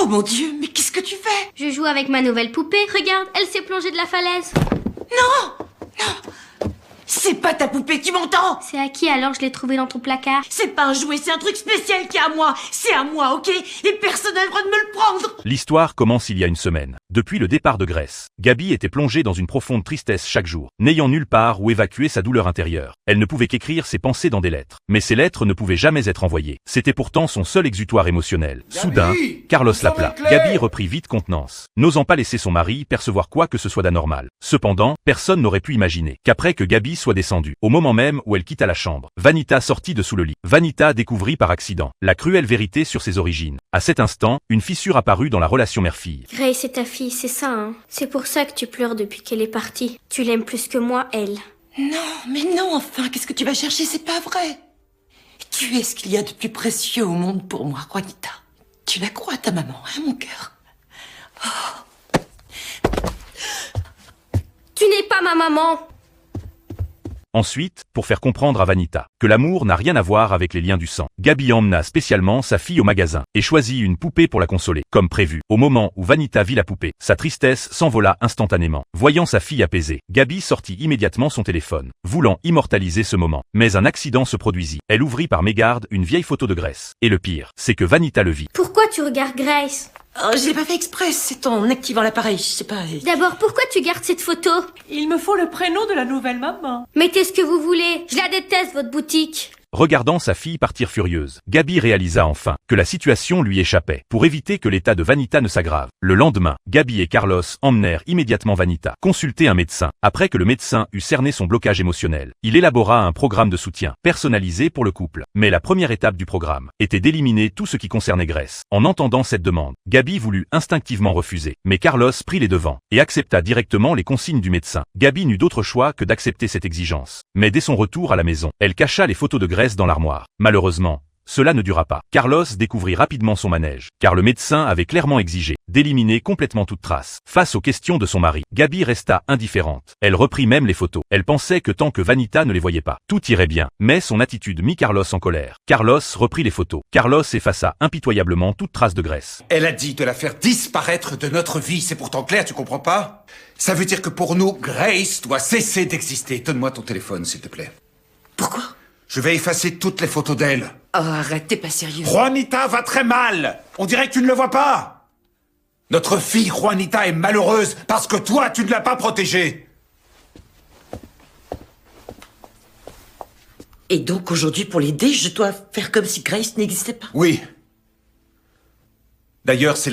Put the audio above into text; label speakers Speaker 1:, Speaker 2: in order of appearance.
Speaker 1: Oh mon Dieu, mais qu'est-ce que tu fais?
Speaker 2: Je joue avec ma nouvelle poupée. Regarde, elle s'est plongée de la falaise.
Speaker 1: Non! Non! C'est pas ta poupée, tu m'entends?
Speaker 2: C'est à qui alors je l'ai trouvée dans ton placard?
Speaker 1: C'est pas un jouet, c'est un truc spécial qui est à moi. C'est à moi, ok? Et personne n'a le droit de me le prendre.
Speaker 3: L'histoire commence il y a une semaine. Depuis le départ de Grace, Gabi était plongée dans une profonde tristesse chaque jour, n'ayant nulle part où évacuer sa douleur intérieure. Elle ne pouvait qu'écrire ses pensées dans des lettres. Mais ces lettres ne pouvaient jamais être envoyées. C'était pourtant son seul exutoire émotionnel.
Speaker 4: Gabi,
Speaker 3: Soudain, Carlos l'appela.
Speaker 4: les clés.
Speaker 3: Gabi reprit vite contenance, n'osant pas laisser son mari percevoir quoi que ce soit d'anormal. Cependant, personne n'aurait pu imaginer qu'après que Gabi soit descendue, au moment même où elle quitta la chambre, Vanita sortit de sous le lit. Vanita découvrit par accident la cruelle vérité sur ses origines. À cet instant, une fissure apparut dans la relation mère-fille.
Speaker 2: Grace, c'est ta fille, c'est ça, hein? C'est pour ça que tu pleures depuis qu'elle est partie. Tu l'aimes plus que moi, elle.
Speaker 1: Non, mais non, enfin, qu'est-ce que tu vas chercher? C'est pas vrai. Tu es ce qu'il y a de plus précieux au monde pour moi, Juanita. Tu la crois, ta maman, hein, mon cœur?
Speaker 2: Tu n'es pas ma maman!
Speaker 3: Ensuite, pour faire comprendre à Vanita que l'amour n'a rien à voir avec les liens du sang, Gabi emmena spécialement sa fille au magasin et choisit une poupée pour la consoler. Comme prévu, au moment où Vanita vit la poupée, sa tristesse s'envola instantanément. Voyant sa fille apaisée, Gabi sortit immédiatement son téléphone, voulant immortaliser ce moment. Mais un accident se produisit. Elle ouvrit par mégarde une vieille photo de Grace. Et le pire, c'est que Vanita le vit.
Speaker 2: Pourquoi tu regardes Grace?
Speaker 1: Oh, je l'ai pas fait exprès, c'est en activant l'appareil, je sais pas.
Speaker 2: D'abord, pourquoi tu gardes cette photo?
Speaker 5: Il me faut le prénom de la nouvelle maman.
Speaker 2: Mettez ce que vous voulez. Je la déteste, votre boutique.
Speaker 3: Regardant sa fille partir furieuse, Gabi réalisa enfin que la situation lui échappait. Pour éviter que l'état de Vanita ne s'aggrave, le lendemain, Gabi et Carlos emmenèrent immédiatement Vanita consulter un médecin. Après que le médecin eut cerné son blocage émotionnel, il élabora un programme de soutien personnalisé pour le couple. Mais la première étape du programme était d'éliminer tout ce qui concernait Grace. En entendant cette demande, Gabi voulut instinctivement refuser, mais Carlos prit les devants et accepta directement les consignes du médecin. Gabi n'eut d'autre choix que d'accepter cette exigence. Mais dès son retour à la maison, elle cacha les photos de Grace dans l'armoire. Malheureusement, cela ne dura pas. Carlos découvrit rapidement son manège, car le médecin avait clairement exigé d'éliminer complètement toute trace. Face aux questions de son mari, Gabi resta indifférente. Elle reprit même les photos. Elle pensait que tant que Vanita ne les voyait pas, tout irait bien. Mais son attitude mit Carlos en colère. Carlos reprit les photos. Carlos effaça impitoyablement toute trace de Grace.
Speaker 4: Elle a dit de la faire disparaître de notre vie, c'est pourtant clair, tu comprends pas? Ça veut dire que pour nous, Grace doit cesser d'exister. Donne-moi ton téléphone, s'il te plaît.
Speaker 1: Pourquoi?
Speaker 4: Je vais effacer toutes les photos d'elle.
Speaker 1: Oh, arrête, t'es pas sérieux.
Speaker 4: Juanita va très mal. On dirait que tu ne le vois pas. Notre fille Juanita est malheureuse parce que toi, tu ne l'as pas protégée.
Speaker 1: Et donc aujourd'hui, pour l'aider, je dois faire comme si Grace n'existait pas?
Speaker 4: Oui. D'ailleurs, c'est